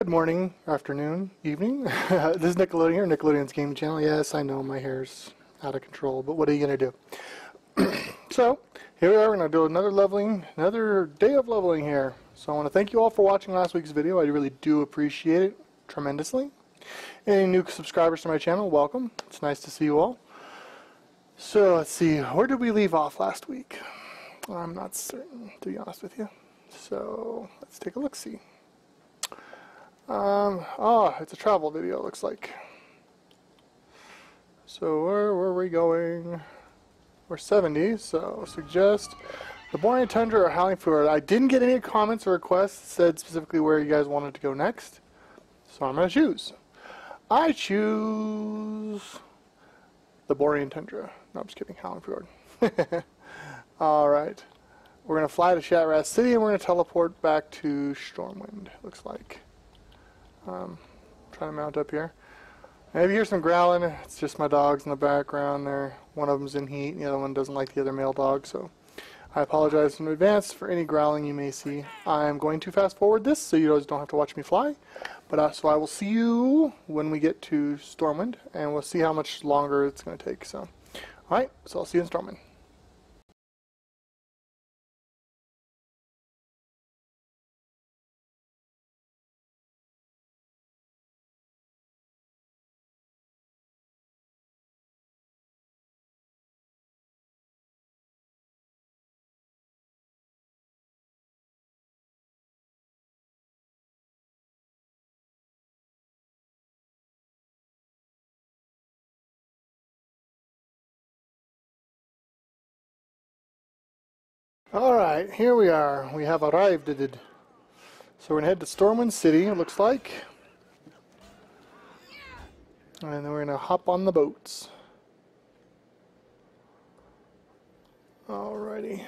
Good morning, afternoon, evening. This is Nickelodeon here, Nickelodeon's gaming channel. Yes, I know my hair's out of control, but what are you going to do? So, here we are, we're going to do another day of leveling here. So I want to thank you all for watching last week's video. I really do appreciate it tremendously. Any new subscribers to my channel, welcome. It's nice to see you all. So, let's see, where did we leave off last week? I'm not certain, to be honest with you. So, let's take a look-see. It's a travel video, it looks like. So where were we going? We're 70, so suggest the Borean Tundra or Howling Fjord. I didn't get any comments or requests that said specifically where you guys wanted to go next, so I'm going to choose. I choose the Borean Tundra. No, I'm just kidding, Howling Fjord. Alright, we're going to fly to Shatrat City and we're going to teleport back to Stormwind, looks like. Trying to mount up here. And if you hear some growling, it's just my dogs in the background there. One of them's in heat, and the other one doesn't like the other male dog, so I apologize in advance for any growling you may see. I'm going to fast forward this so you guys don't have to watch me fly. But so I will see you when we get to Stormwind, and we'll see how much longer it's going to take. So, alright, so I'll see you in Stormwind. Alright, here we are. We have arrived. So we're going to head to Stormwind City, it looks like. And then we're going to hop on the boats. Alrighty.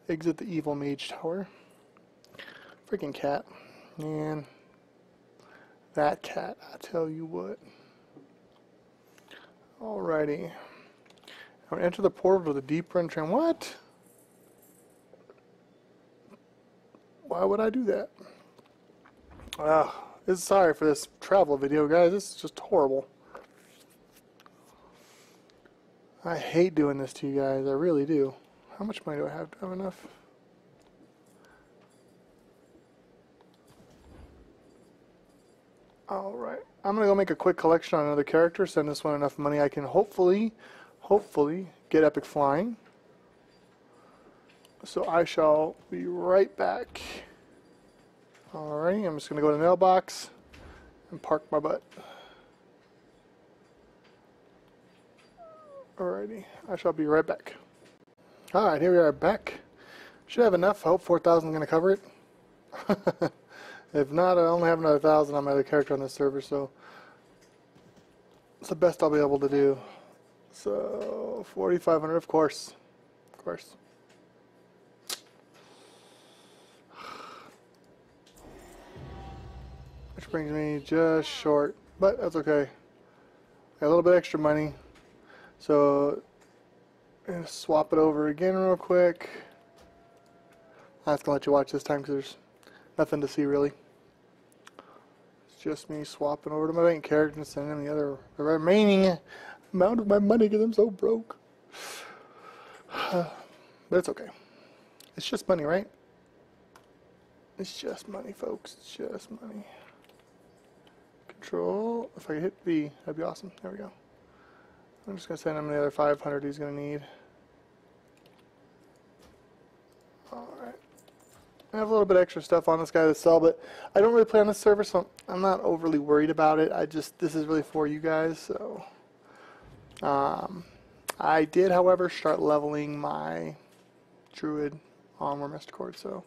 Exit the evil mage tower. Freaking cat. Man. That cat, I tell you what. Alrighty. I'm going to enter the portal to the deep run train. What? Why would I do that? Sorry for this travel video, guys. This is just horrible. I hate doing this to you guys. I really do. How much money do I have? Do I have enough? Alright. I'm going to go make a quick collection on another character. Send this one enough money I can hopefully get epic flying. So I shall be right back. Alrighty. I'm just going to go to the mailbox and park my butt. Alrighty. I shall be right back. Alright, here we are back. Should have enough. I hope 4,000 is going to cover it. If not, I only have another 1,000 on my other character on this server, so it's the best I'll be able to do. So 4,500, of course. Of course. Which brings me just short, but that's okay. Got a little bit extra money. So I'm going to swap it over again real quick. I'm just going to let you watch this time because there's nothing to see really. It's just me swapping over to my bank character and sending the remaining amount of my money because I'm so broke. But it's okay. It's just money, right? It's just money, folks. It's just money. Control. If I hit B, that'd be awesome. There we go. I'm just going to send him the other 500 he's going to need. Alright. I have a little bit extra stuff on this guy to sell, but I don't really play on this server, so I'm not overly worried about it. This is really for you guys, so. I did, however, start leveling my druid on Warcraft Cord, so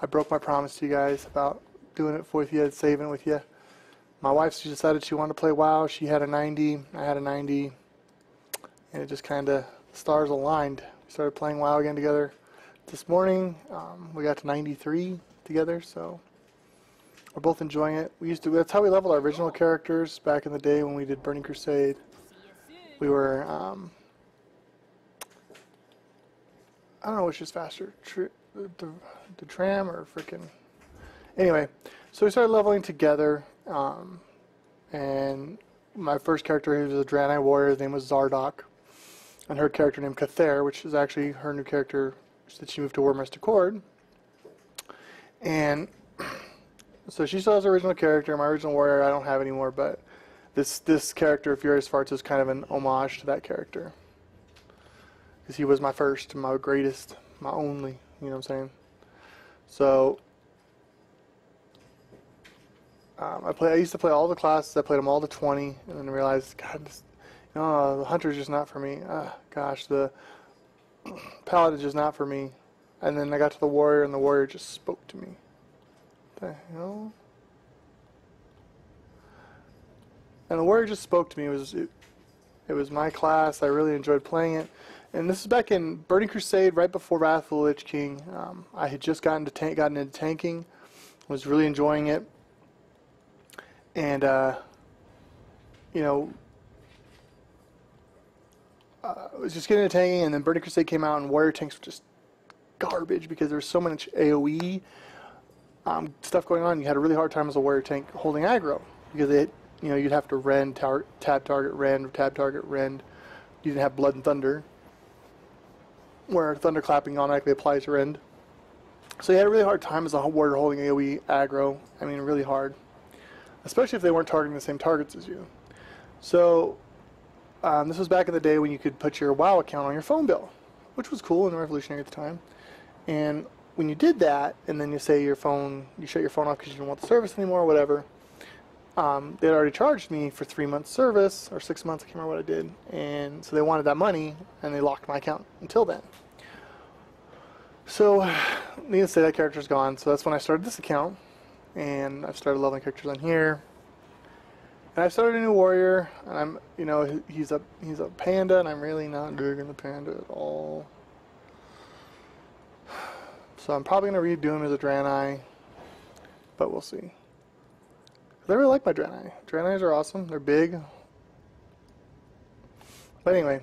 I broke my promise to you guys about doing it with you, saving it with you. My wife, she decided she wanted to play WoW. She had a 90, I had a 90. And it just kind of, the stars aligned. We started playing WoW again together this morning. We got to 93 together, so we're both enjoying it. That's how we leveled our original characters back in the day when we did Burning Crusade. We were, I don't know which is faster. the tram or freaking. Anyway, so we started leveling together, and my first character, he was a Draenei warrior. His name was Zardoc, and her character named Cather, which is actually her new character that she moved to Warmaster Cord. And so she still has her original character. My original warrior I don't have anymore, but this character, Furious Farts, is kind of an homage to that character. Because he was my first, my greatest, my only, you know what I'm saying? So, I used to play all the classes. I played them all to 20, and then realized, God, the Hunter's just not for me. Gosh, the Paladin's just not for me. And then I got to the Warrior, and the Warrior just spoke to me. What the hell? And the Warrior just spoke to me. It was my class. I really enjoyed playing it. And this is back in Burning Crusade, right before Wrath of the Lich King. I had just gotten into tanking. Was really enjoying it. And, you know, I was just getting into tanking, and then Burning Crusade came out, and Warrior tanks were just garbage because there was so much AoE stuff going on. You had a really hard time as a Warrior tank holding aggro because you'd have to rend, tab target, rend, tab target, rend. You didn't have Blood and Thunder, where Thunderclapping automatically applies to rend. So you had a really hard time as a Warrior holding AoE aggro. I mean, really hard. Especially if they weren't targeting the same targets as you. So, this was back in the day when you could put your WoW account on your phone bill, which was cool and revolutionary at the time. And when you did that, and then you say you shut your phone off because you didn't want the service anymore or whatever, they had already charged me for 3 months service, or 6 months, I can't remember what I did. And so they wanted that money, and they locked my account until then. So, needless to say, that character's gone. So that's when I started this account. And I've started leveling characters on here. And I've started a new warrior, and he's a panda, and I'm really not digging the panda at all. So I'm probably going to redo him as a Draenei, but we'll see. I really like my Draenei. Draenei's are awesome. They're big. But anyway,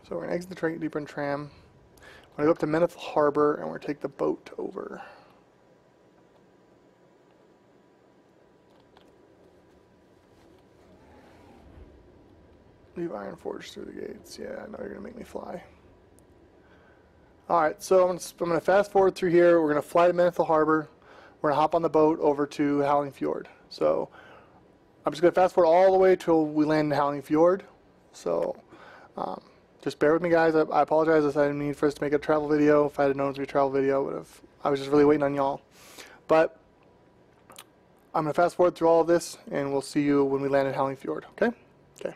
so we're going to exit the deeper in tram. We're going to go up to Menethil Harbor, and we're going to take the boat over. Leave Ironforge through the gates. Yeah, I know you're going to make me fly. Alright, so I'm going to fast forward through here. We're going to fly to Menethil Harbor. We're going to hop on the boat over to Howling Fjord. So, I'm just going to fast forward all the way till we land in Howling Fjord. So, just bear with me, guys. I apologize if I didn't mean for us to make a travel video. If I had known it was going to be a travel video, I was just really waiting on y'all. But, I'm going to fast forward through all of this, and we'll see you when we land in Howling Fjord, okay? Okay.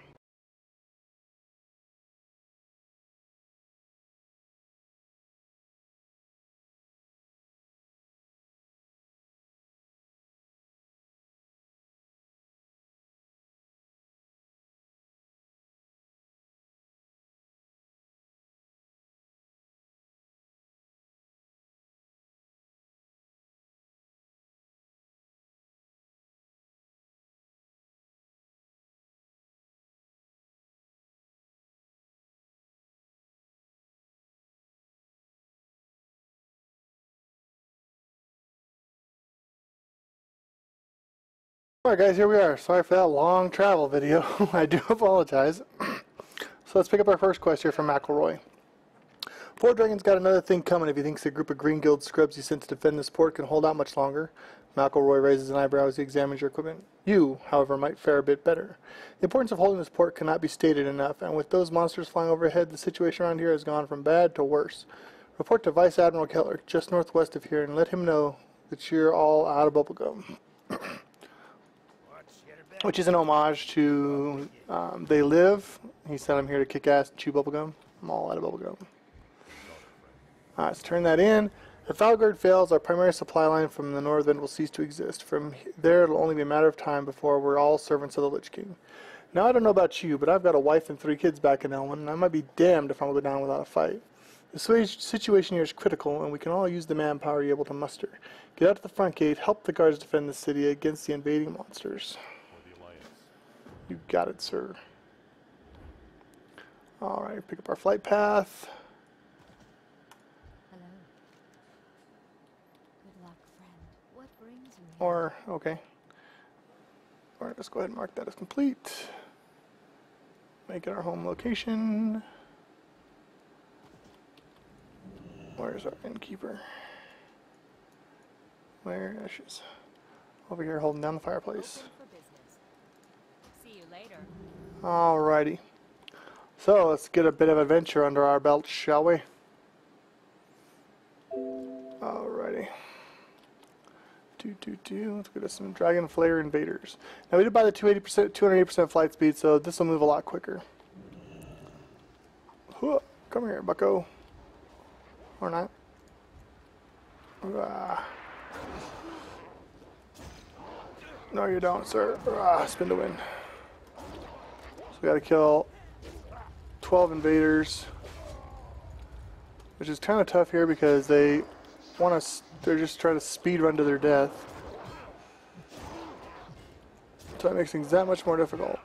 Alright guys, here we are. Sorry for that long travel video. I do apologize. So let's pick up our first quest here from McElroy. Poor Dragon's got another thing coming if he thinks the group of Green Guild scrubs he sent to defend this port can hold out much longer. McElroy raises an eyebrow as he examines your equipment. You, however, might fare a bit better. The importance of holding this port cannot be stated enough, and with those monsters flying overhead, the situation around here has gone from bad to worse. Report to Vice Admiral Keller, just northwest of here, and let him know that you're all out of bubblegum. Which is an homage to They Live. He said, I'm here to kick ass and chew bubblegum. I'm all out of bubblegum. Alright, let's turn that in. If Valgard fails, our primary supply line from the north end will cease to exist. From there, it'll only be a matter of time before we're all servants of the Lich King. Now, I don't know about you, but I've got a wife and 3 kids back in Elwyn, and I might be damned if I'll go down without a fight. The situation here is critical, and we can all use the manpower you're able to muster. Get out to the front gate, help the guards defend the city against the invading monsters. You got it, sir. Alright, pick up our flight path. luck, friend. What brings you here? Or, okay. Or let's go ahead and mark that as complete. Make it our home location. Where's our innkeeper? Where ashes? Over here holding down the fireplace. Open for business. See you later. Alrighty. So let's get a bit of adventure under our belt, shall we? Alrighty. Let's go to some Dragon Flayer invaders. Now we did buy the 280% flight speed, so this will move a lot quicker. Come here, bucko. Or not. No, you don't, sir. Spin to win. So we gotta kill 12 invaders, which is kind of tough here because they want to. They're just trying to speed run to their death. So that makes things that much more difficult.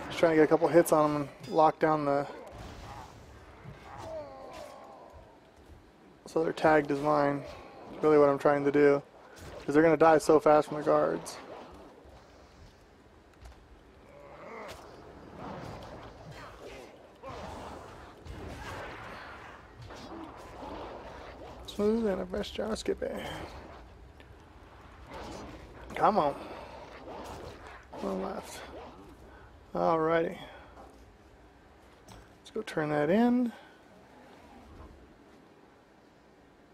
Just trying to get a couple hits on them and lock down the. So they're tagged as mine. That's really what I'm trying to do. Because they're going to die so fast from the guards. Smooth and a fresh jar skippy. Come on. One left. Alrighty. Let's go turn that in.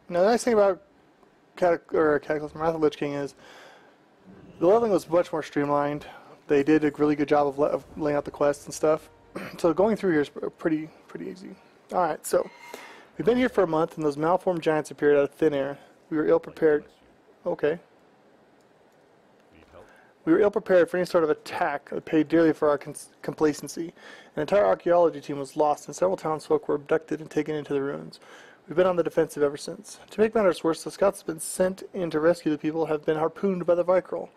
Now the nice thing about Cataclysm Wrath of Lich King is the leveling was much more streamlined. They did a really good job of laying out the quests and stuff. So going through here is pretty easy. Alright, so we've been here for a month and those malformed giants appeared out of thin air. We were ill prepared. Okay. We were ill prepared for any sort of attack that paid dearly for our complacency. An entire archaeology team was lost and several townsfolk were abducted and taken into the ruins. We've been on the defensive ever since. To make matters worse, the scouts have been sent in to rescue the people have been harpooned by the Vicryl,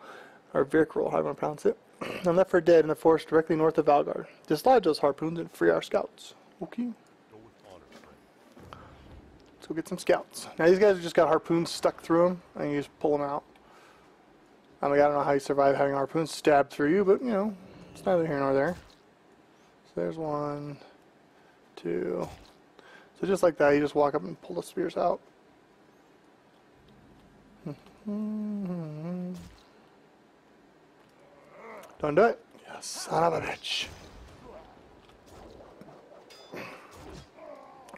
or Vicryl, however you pronounce it, and left for dead in the forest directly north of Valgard. Dislodge those harpoons and free our scouts. Okay. Let's go get some scouts. Now these guys have just got harpoons stuck through them, and you just pull them out. I mean, I don't know how you survive having harpoons stabbed through you, but you know, it's neither here nor there. So there's one, two. So just like that, you just walk up and pull the spears out. Don't do it. You son of a bitch.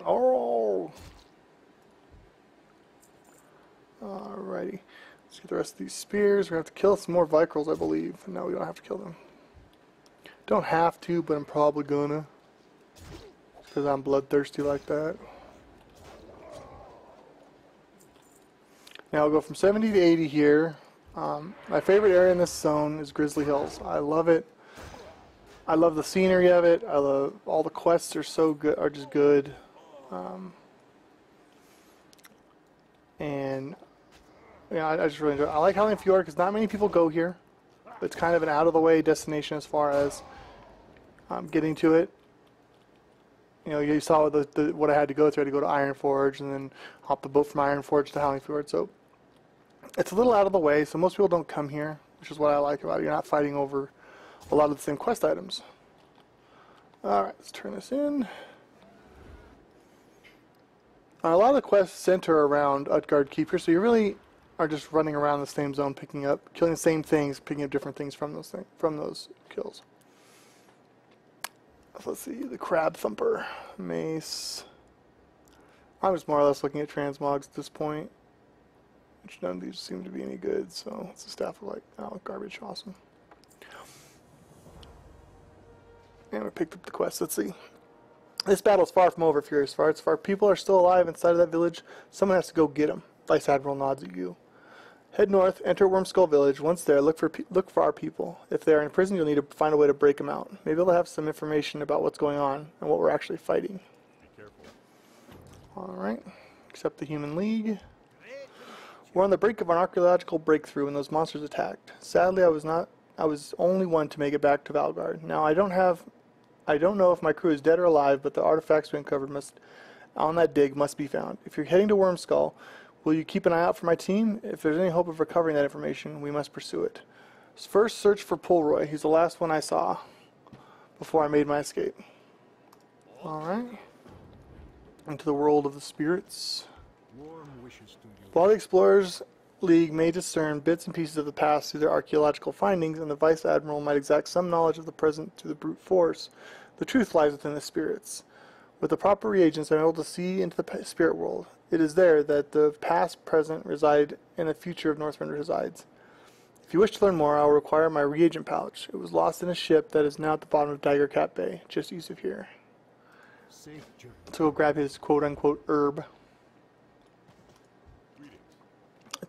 Oh. Alrighty. Let's get the rest of these spears. We're going to have to kill some more Vicryls, I believe. And no, we don't have to kill them. Don't have to, but I'm probably gonna. Because I'm bloodthirsty like that. Now I'll go from 70 to 80 here. My favorite area in this zone is Grizzly Hills. I love it. I love the scenery of it. I love all the quests are so good, are just good. And yeah, I just really enjoy it. I like Howling Fjord because not many people go here. It's kind of an out-of-the-way destination as far as getting to it. You know, you saw what I had to go through. I had to go to Iron Forge and then hop the boat from Iron Forge to Howling Fjord. So it's a little out of the way, so most people don't come here, which is what I like about it. You're not fighting over a lot of the same quest items. Alright, let's turn this in. A lot of the quests center around Utgard Keep here, so you really are just running around the same zone, killing the same things, picking up different things from those kills. So let's see, the Crab Thumper, Mace. I'm just more or less looking at transmogs at this point, which none of these seem to be any good, so it's a Staff of Light. Oh, garbage, awesome. And we picked up the quest, let's see. This battle's far from over, Furious Farts. If our people are still alive inside of that village, someone has to go get them. Vice Admiral nods at you. Head north, enter Wormskull Village. Once there, look for our people. If they are in prison, you'll need to find a way to break them out. Maybe they'll have some information about what's going on and what we're actually fighting. Be careful. Alright, except the Human League. We're on the brink of an archaeological breakthrough when those monsters attacked. Sadly, I was only one to make it back to Valgard. Now, I don't have I don't know if my crew is dead or alive, but the artifacts we uncovered on that dig must be found. If you're heading to Wormskull, will you keep an eye out for my team? If there's any hope of recovering that information, we must pursue it. First, search for Pulroy. He's the last one I saw before I made my escape. Alright. Into the world of the spirits. While the Explorers League may discern bits and pieces of the past through their archaeological findings, and the Vice Admiral might exact some knowledge of the present through the brute force, the truth lies within the spirits. With the proper reagents, I'm able to see into the spirit world. It is there that the past, present reside, and the future of Northrend resides. If you wish to learn more, I will require my reagent pouch. It was lost in a ship that is now at the bottom of Dagger Cat Bay, just east of here. So we'll grab his quote-unquote herb.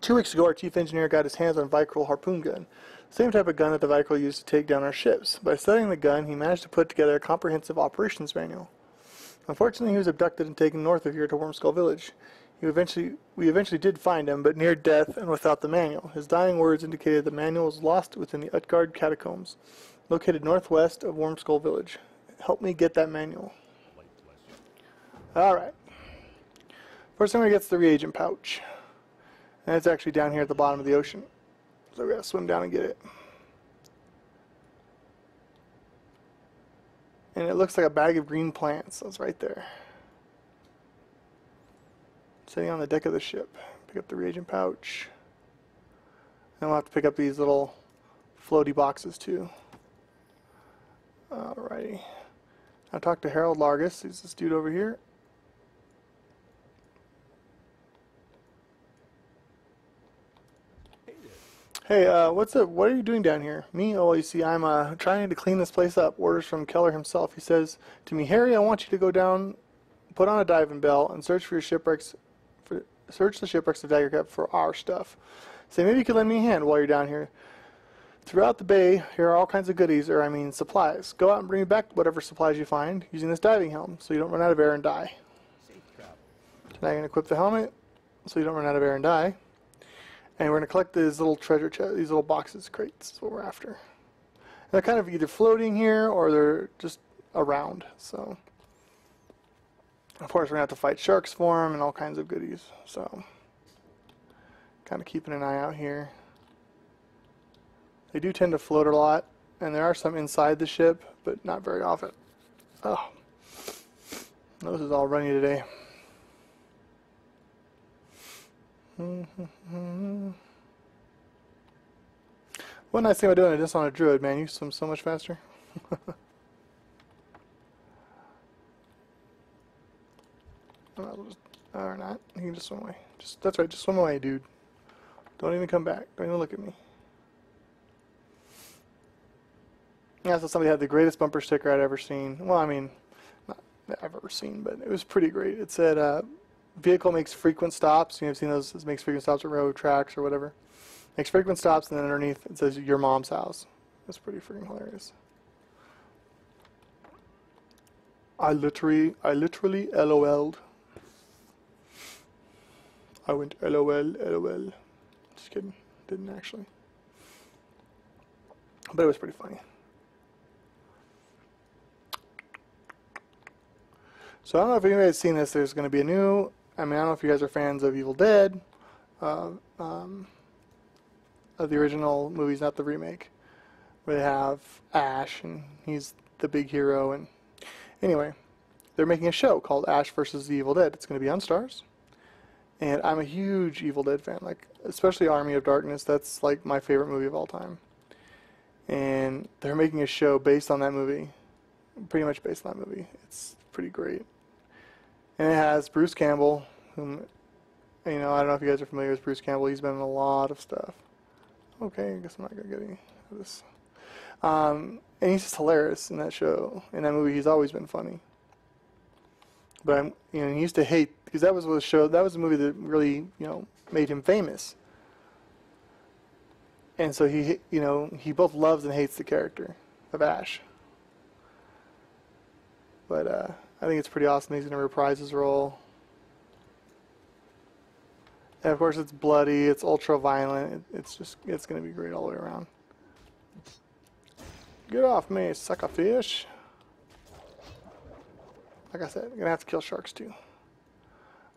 2 weeks ago, our chief engineer got his hands on a Vicryl harpoon gun, the same type of gun that the Vicryl used to take down our ships. By studying the gun, he managed to put together a comprehensive operations manual. Unfortunately, he was abducted and taken north of here to Wormskull Village. We eventually did find him, but near death and without the manual. His dying words indicated the manual was lost within the Utgard catacombs, located northwest of Wormskull Village. Help me get that manual. Alright. First thing we get is the reagent pouch. And it's actually down here at the bottom of the ocean. So we gotta swim down and get it. And it looks like a bag of green plants. So it's right there. Sitting on the deck of the ship. Pick up the reagent pouch. And we'll have to pick up these little floaty boxes too. Alrighty. Now talk to Harold Largus. He's this dude over here. Hey, what are you doing down here? Me? Oh, you see, I'm trying to clean this place up. Orders from Keller himself. He says to me, Harry, I want you to go down, put on a diving bell, and search for your shipwrecks. Search the shipwrecks of Daggercap for our stuff. Say, maybe you could lend me a hand while you're down here. Throughout the bay, here are all kinds of goodies, or I mean supplies. Go out and bring me back whatever supplies you find using this diving helm, so you don't run out of air and die. So now you're going to equip the helmet, so you don't run out of air and die. And we're going to collect these little treasure chests, these little boxes, crates, is what we're after. And they're kind of either floating here or they're just around. So, of course, we're going to have to fight sharks for them and all kinds of goodies. So, kind of keeping an eye out here. They do tend to float a lot, and there are some inside the ship, but not very often. Oh, nose is all runny today. One nice thing about doing it just on a druid, man, you swim so much faster. Or not, you can just swim away. That's right, just swim away, dude. Don't even come back. Don't even look at me. Yeah, so somebody had the greatest bumper sticker I'd ever seen. Well, I mean, not that I've ever seen, but it was pretty great. It said, vehicle makes frequent stops. You know, I've seen those. It makes frequent stops at railroad tracks or whatever. Makes frequent stops, and then underneath it says your mom's house. That's pretty freaking hilarious. I literally LOL'd. I went LOL. Just kidding. Didn't actually. But it was pretty funny. So I don't know if anybody's seen this. There's going to be a new. I don't know if you guys are fans of Evil Dead, of the original movies, not the remake, where they have Ash and he's the big hero. And anyway, they're making a show called Ash vs. the Evil Dead. It's going to be on Starz, and I'm a huge Evil Dead fan, like especially Army of Darkness. That's like my favorite movie of all time. And they're making a show based on that movie, pretty much based on that movie. It's pretty great. And it has Bruce Campbell, whom, you know, I don't know if you guys are familiar with Bruce Campbell. He's been in a lot of stuff. Okay, I guess I'm not going to get any of this. And he's just hilarious in that show. In that movie, he's always been funny. But, he used to hate, because that was a movie that really, made him famous. And so he both loves and hates the character of Ash. But, I think it's pretty awesome. He's going to reprise his role. And of course, it's bloody. It's ultra violent. It's going to be great all the way around. Get off me, sucker fish. like I said, I'm gonna have to kill sharks too.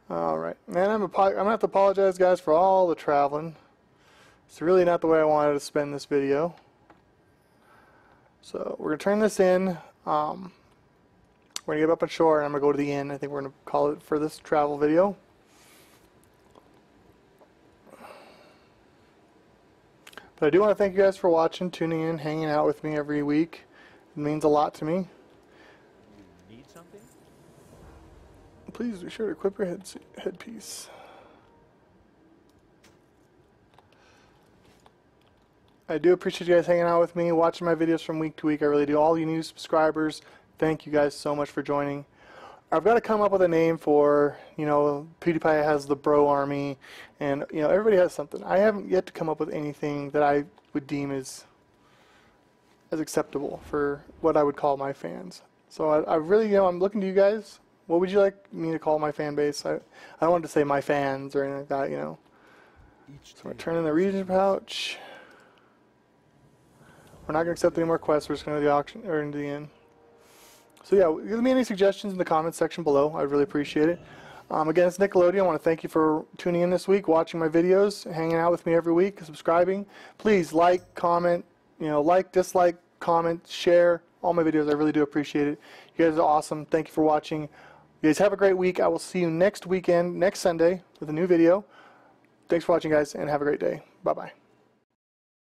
All right, man. I'm gonna have to apologize, guys, for all the traveling. It's really not the way I wanted to spend this video. So we're gonna turn this in. We're gonna get up on shore, and I'm gonna go to the inn. I think we're gonna call it for this travel video. But I do want to thank you guys for watching, tuning in, hanging out with me every week. It means a lot to me. You need something? Please be sure to equip your headpiece. I do appreciate you guys hanging out with me, watching my videos from week to week. I really do. All you new subscribers, thank you guys so much for joining. I've got to come up with a name for, you know, PewDiePie has the bro army, and, you know, everybody has something. I haven't yet to come up with anything that I would deem as acceptable for what I would call my fans. So I really, you know, I'm looking to you guys. What would you like me to call my fan base? I don't want to say my fans or anything like that, you know. So we're turning the region pouch. We're not going to accept any more quests. We're just going to the auction or into the inn. So yeah, give me any suggestions in the comments section below. I'd really appreciate it. Again, it's Nickelodeon. I want to thank you for tuning in this week, watching my videos, hanging out with me every week, subscribing. Please like, comment, you know, like, dislike, comment, share all my videos. I really do appreciate it. You guys are awesome. Thank you for watching. You guys have a great week. I will see you next weekend, next Sunday, with a new video. Thanks for watching, guys, and have a great day. Bye-bye.